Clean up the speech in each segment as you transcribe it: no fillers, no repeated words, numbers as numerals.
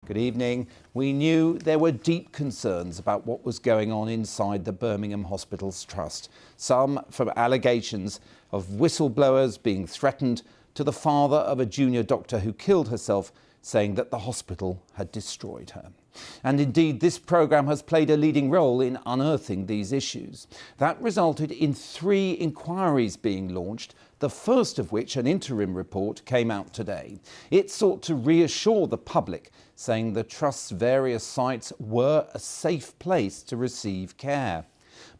Good evening. We knew there were deep concerns about what was going on inside the Birmingham Hospitals Trust. Some from allegations of whistleblowers being threatened to the father of a junior doctor who killed herself, saying that the hospital had destroyed her. And indeed, this programme has played a leading role in unearthing these issues. That resulted in 3 inquiries being launched, the first of which, an interim report, came out today. It sought to reassure the public, saying the Trust's various sites were a safe place to receive care.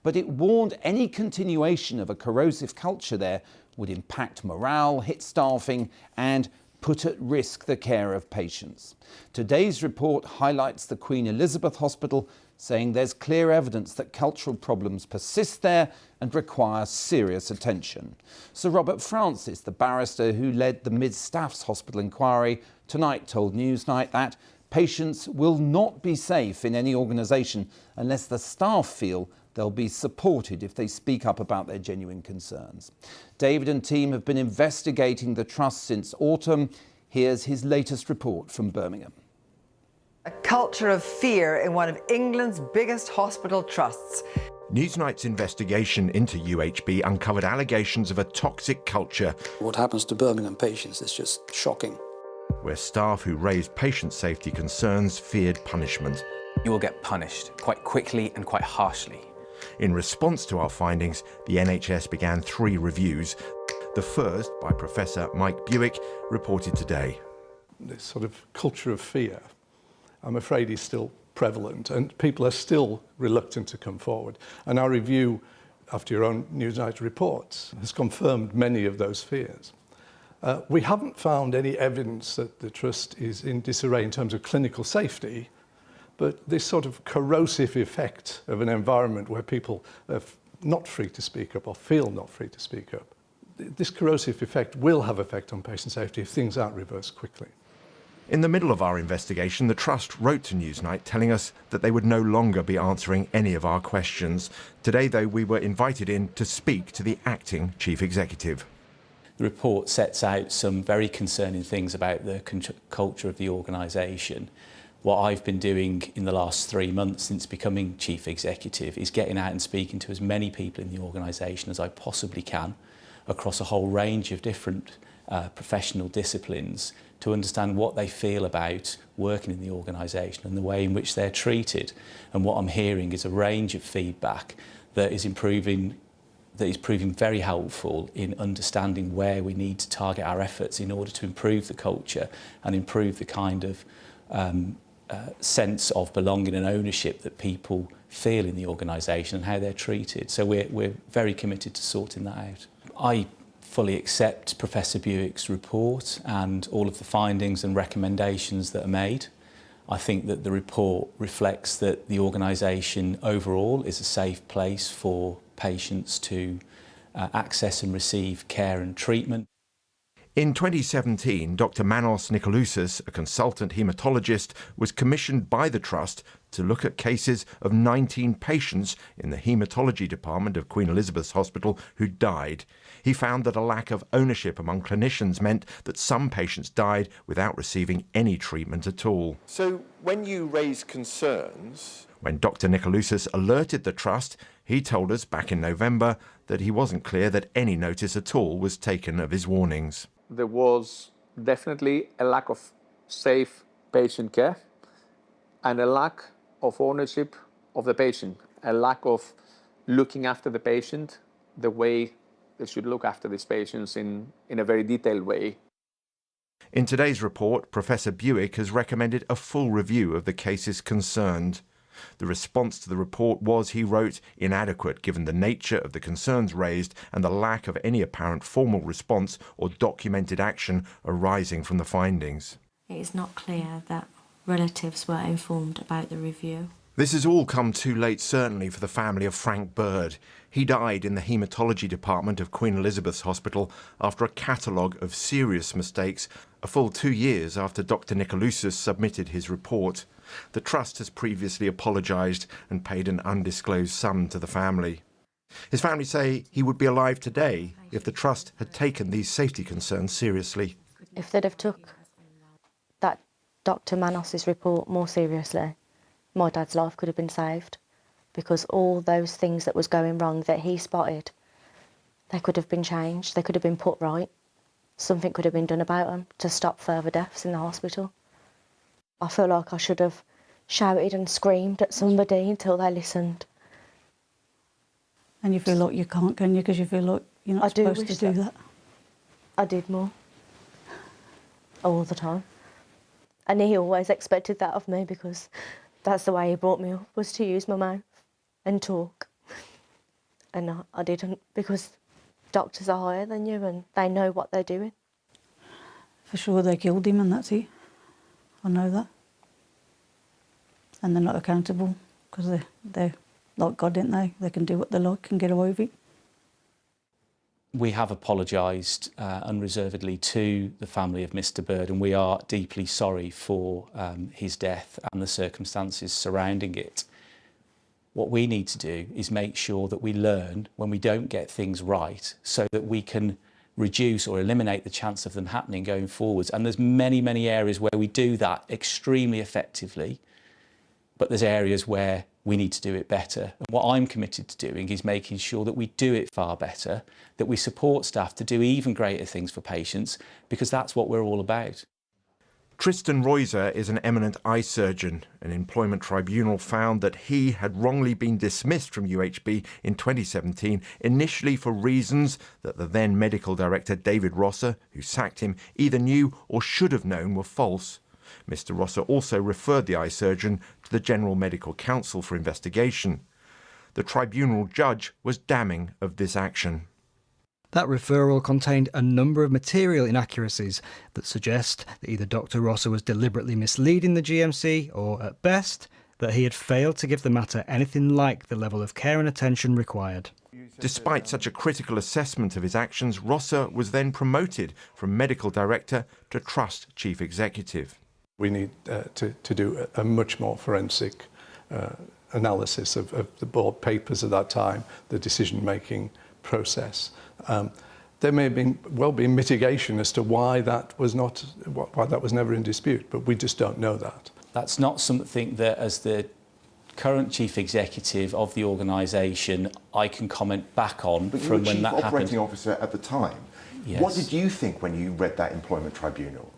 But it warned any continuation of a corrosive culture there would impact morale, hit staffing and put at risk the care of patients. Today's report highlights the Queen Elizabeth Hospital, saying there's clear evidence that cultural problems persist there and require serious attention. Sir Robert Francis, the barrister who led the Mid-Staffs Hospital inquiry, tonight told Newsnight that patients will not be safe in any organisation unless the staff feel they'll be supported if they speak up about their genuine concerns. David and team have been investigating the Trust since autumn. Here's his latest report from Birmingham. A culture of fear in one of England's biggest hospital trusts. Newsnight's investigation into UHB uncovered allegations of a toxic culture. What happens to Birmingham patients is just shocking. Where staff who raised patient safety concerns feared punishment. You will get punished quite quickly and quite harshly. In response to our findings, the NHS began 3 reviews. The first, by Professor Mike Buick, reported today. This sort of culture of fear, I'm afraid, is still prevalent, and people are still reluctant to come forward. And our review, after your own Newsnight reports, has confirmed many of those fears. We haven't found any evidence that the Trust is in disarray in terms of clinical safety, but this sort of corrosive effect of an environment where people are not free to speak up or feel not free to speak up, this corrosive effect will have effect on patient safety if things aren't reversed quickly. In the middle of our investigation, the Trust wrote to Newsnight telling us that they would no longer be answering any of our questions. Today, though, we were invited in to speak to the acting chief executive. The report sets out some very concerning things about the culture of the organisation. What I've been doing in the last 3 months since becoming chief executive is getting out and speaking to as many people in the organisation as I possibly can across a whole range of different professional disciplines to understand what they feel about working in the organisation and the way in which they're treated. And what I'm hearing is a range of feedback that is proving very helpful in understanding where we need to target our efforts in order to improve the culture and improve the kind of sense of belonging and ownership that people feel in the organisation and how they're treated. So we're very committed to sorting that out. I fully accept Professor Buick's report and all of the findings and recommendations that are made. I think that the report reflects that the organisation overall is a safe place for patients to access and receive care and treatment. In 2017, Dr Manos Nikolaousis, a consultant haematologist, was commissioned by the Trust to look at cases of 19 patients in the haematology department of Queen Elizabeth's Hospital who died. He found that a lack of ownership among clinicians meant that some patients died without receiving any treatment at all. So when you raise concerns... When Dr Nikolaousis alerted the Trust, he told us back in November that he wasn't clear that any notice at all was taken of his warnings. There was definitely a lack of safe patient care and a lack of ownership of the patient, a lack of looking after the patient the way they should look after these patients in a very detailed way. In today's report, Professor Buick has recommended a full review of the cases concerned. The response to the report was, he wrote, inadequate given the nature of the concerns raised and the lack of any apparent formal response or documented action arising from the findings. It is not clear that relatives were informed about the review. This has all come too late, certainly, for the family of Frank Bird. He died in the haematology department of Queen Elizabeth's Hospital after a catalogue of serious mistakes, a full 2 years after Dr Nikolaousis submitted his report. The Trust has previously apologised and paid an undisclosed sum to the family. His family say he would be alive today if the Trust had taken these safety concerns seriously. If they'd have took that Dr. Manos's report more seriously, my dad's life could have been saved, because all those things that was going wrong that he spotted, they could have been changed, they could have been put right. Something could have been done about them to stop further deaths in the hospital. I feel like I should have shouted and screamed at somebody until they listened. And you feel like you can't, can you? Because you feel like you're not supposed to do that. I did more. All the time. And he always expected that of me, because that's the way he brought me up, was to use my mouth and talk. And I didn't, because doctors are higher than you and they know what they're doing. For sure they killed him, and that's it. I know that. And they're not accountable, because they're like God, aren't they? They can do what they like and get away with it. We have apologised unreservedly to the family of Mr. Bird, and we are deeply sorry for his death and the circumstances surrounding it. What we need to do is make sure that we learn when we don't get things right, so that we can reduce or eliminate the chance of them happening going forwards. And there's many, many areas where we do that extremely effectively, but there's areas where we need to do it better. And what I'm committed to doing is making sure that we do it far better, that we support staff to do even greater things for patients, because that's what we're all about. Tristan Reuser is an eminent eye surgeon. An employment tribunal found that he had wrongly been dismissed from UHB in 2017, initially for reasons that the then medical director David Rosser, who sacked him, either knew or should have known were false. Mr. Rosser also referred the eye surgeon to the General Medical Council for investigation. The tribunal judge was damning of this action. That referral contained a number of material inaccuracies that suggest that either Dr. Rosser was deliberately misleading the GMC, or, at best, that he had failed to give the matter anything like the level of care and attention required. Despite such a critical assessment of his actions, Rosser was then promoted from medical director to trust chief executive. We need to do a much more forensic analysis of the board papers at that time, the decision-making process. There may have been mitigation as to why that was never in dispute, but we just don't know that. That's not something that, as the current chief executive of the organisation, I can comment back on from when that happened. But you were chief operating officer at the time. Yes. What did you think when you read that employment tribunal?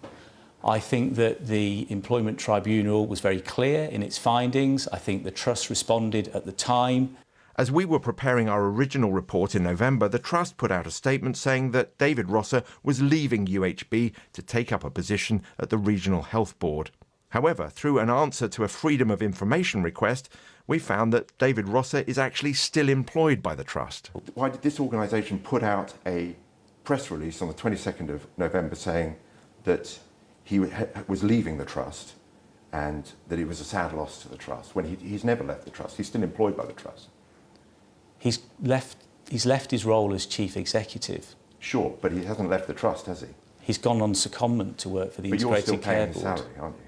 I think that the employment tribunal was very clear in its findings. I think the trust responded at the time. As we were preparing our original report in November, the Trust put out a statement saying that David Rosser was leaving UHB to take up a position at the Regional Health Board. However, through an answer to a Freedom of Information request, we found that David Rosser is actually still employed by the Trust. Why did this organisation put out a press release on the 22nd of November saying that he was leaving the Trust and that it was a sad loss to the Trust, when he's never left the Trust? He's still employed by the Trust. He's left his role as chief executive. Sure, but he hasn't left the Trust, has he? He's gone on secondment to work for the Integrated Care Board. But you're still paying his salary, aren't you?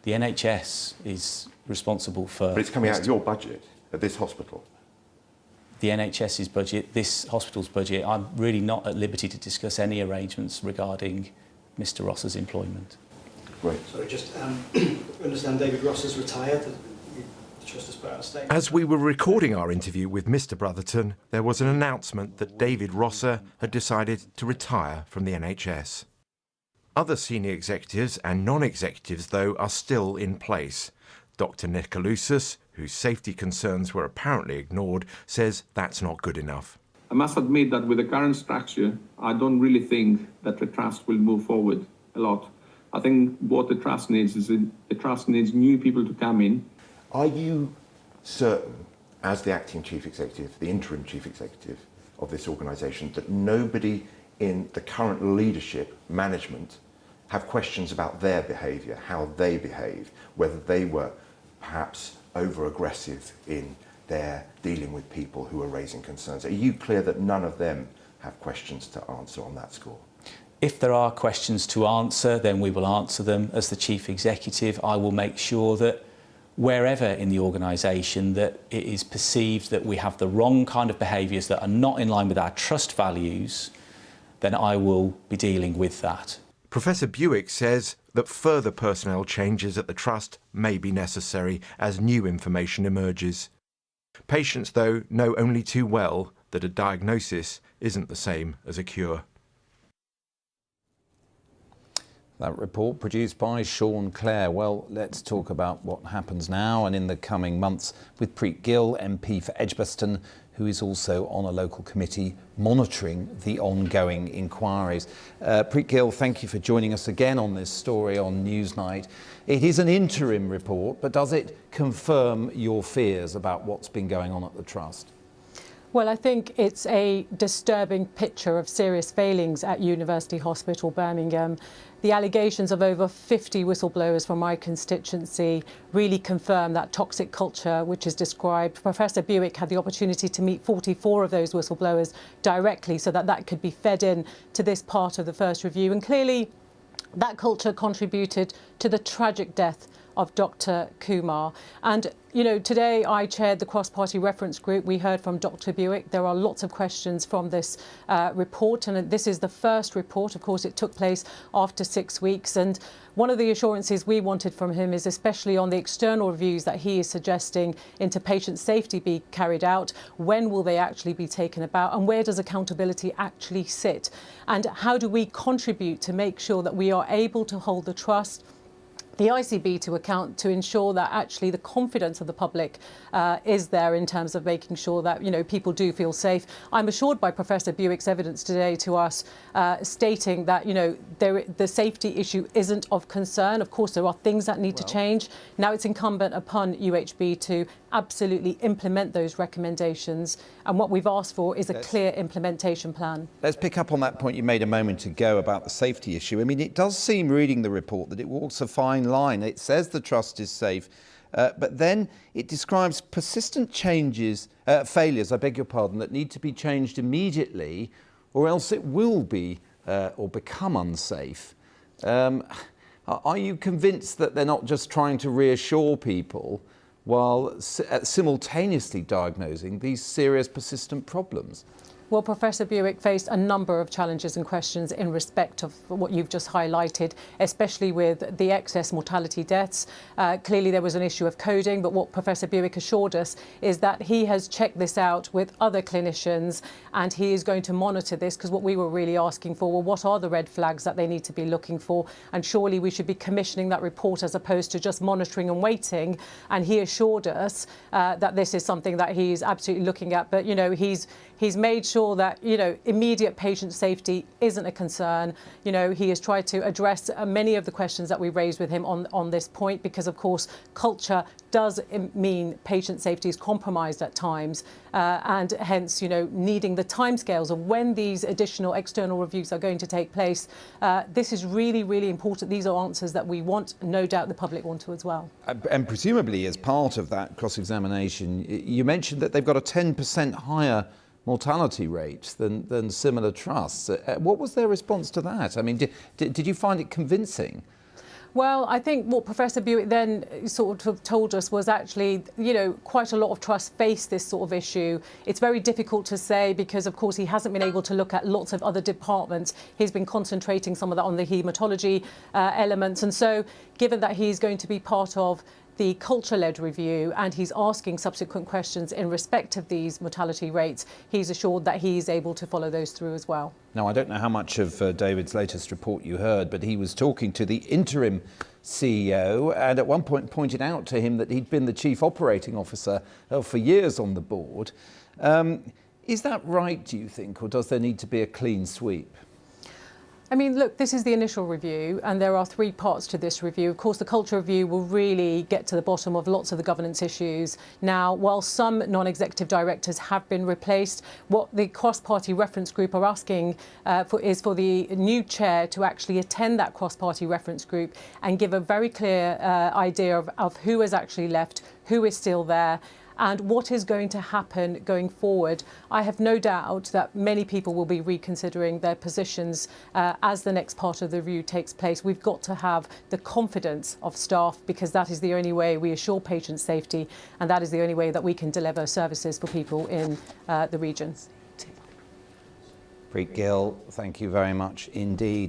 The NHS is responsible for... But it's coming out of your budget at this hospital. The NHS's budget, this hospital's budget. I'm really not at liberty to discuss any arrangements regarding Mr. Rosser's employment. Right. Sorry, just understand David Rosser's retired. As we were recording our interview with Mr. Brotherton, there was an announcement that David Rosser had decided to retire from the NHS. Other senior executives and non-executives, though, are still in place. Dr. Nicoloussis, whose safety concerns were apparently ignored, says that's not good enough. I must admit that with the current structure, I don't really think that the Trust will move forward a lot. I think what the Trust needs is the Trust needs new people to come in. Are you certain, as the acting chief executive, the interim chief executive of this organisation, that nobody in the current leadership, management, have questions about their behaviour, how they behave, whether they were perhaps over-aggressive in their dealing with people who are raising concerns? Are you clear that none of them have questions to answer on that score? If there are questions to answer, then we will answer them. As the chief executive, I will make sure that wherever in the organisation that it is perceived that we have the wrong kind of behaviours that are not in line with our trust values, then I will be dealing with that. Professor Buick says that further personnel changes at the Trust may be necessary as new information emerges. Patients, though, know only too well that a diagnosis isn't the same as a cure. That report produced by Sean Clare. Well, let's talk about what happens now and in the coming months with Preet Gill, MP for Edgbaston, who is also on a local committee monitoring the ongoing inquiries. Preet Gill, thank you for joining us again on this story on Newsnight. It is an interim report, but does it confirm your fears about what's been going on at the Trust? Well, I think it's a disturbing picture of serious failings at University Hospital Birmingham. The allegations of over 50 whistleblowers from my constituency really confirm that toxic culture which is described. Professor Buick had the opportunity to meet 44 of those whistleblowers directly so that could be fed in to this part of the first review. And clearly that culture contributed to the tragic death of Dr. Kumar. And, you know, today I chaired the cross-party reference group. We heard from Dr. Buick. There are lots of questions from this report, and this is the first report. Of course, it took place after 6 weeks. And one of the assurances we wanted from him is especially on the external reviews that he is suggesting into patient safety be carried out. When will they actually be taken about? And where does accountability actually sit? And how do we contribute to make sure that we are able to hold the Trust, the ICB to account, to ensure that actually the confidence of the public is there in terms of making sure that, you know, people do feel safe. I'm assured by Professor Buick's evidence today to us stating that, you know, the safety issue isn't of concern. Of course, there are things that need to change. Now it's incumbent upon UHB to absolutely implement those recommendations. And what we've asked for is a clear implementation plan. Let's pick up on that point you made a moment ago about the safety issue. I mean, it does seem, reading the report, that it walks a fine line. It says the Trust is safe, but then it describes persistent failures, I beg your pardon, that need to be changed immediately, or else it will be or become unsafe. Are you convinced that they're not just trying to reassure people while simultaneously diagnosing these serious persistent problems? Well, Professor Buick faced a number of challenges and questions in respect of what you've just highlighted, especially with the excess mortality deaths. Clearly, there was an issue of coding, but what Professor Buick assured us is that he has checked this out with other clinicians and he is going to monitor this, because what we were really asking for were what are the red flags that they need to be looking for, and surely we should be commissioning that report as opposed to just monitoring and waiting. And he assured us that this is something that he's absolutely looking at, but, you know, he's made sure that, you know, immediate patient safety isn't a concern. You know, he has tried to address many of the questions that we raised with him on this point, because, of course, culture does mean patient safety is compromised at times, and hence, you know, needing the timescales of when these additional external reviews are going to take place. This is really, really important. These are answers that we want. No doubt the public want to as well. And presumably, as part of that cross-examination, you mentioned that they've got a 10% higher mortality rates than similar trusts. What was their response to that? I mean, did you find it convincing? Well, I think what Professor Buick then sort of told us was actually, you know, quite a lot of trusts face this sort of issue. It's very difficult to say because, of course, he hasn't been able to look at lots of other departments. He's been concentrating some of that on the haematology elements. And so, given that he's going to be part of the culture-led review and he's asking subsequent questions in respect of these mortality rates, he's assured that he's able to follow those through as well. Now, I don't know how much of David's latest report you heard, but he was talking to the interim CEO and at one point pointed out to him that he'd been the chief operating officer for years on the board. Is that right, do you think, or does there need to be a clean sweep? I mean, look, this is the initial review and there are 3 parts to this review. Of course, the culture review will really get to the bottom of lots of the governance issues. Now, while some non-executive directors have been replaced, what the cross-party reference group are asking is for the new chair to actually attend that cross-party reference group and give a very clear idea of who has actually left, who is still there, and what is going to happen going forward. I have no doubt that many people will be reconsidering their positions as the next part of the review takes place. We've got to have the confidence of staff, because that is the only way we assure patient safety, and that is the only way that we can deliver services for people in the regions. Preet Gill, thank you very much indeed.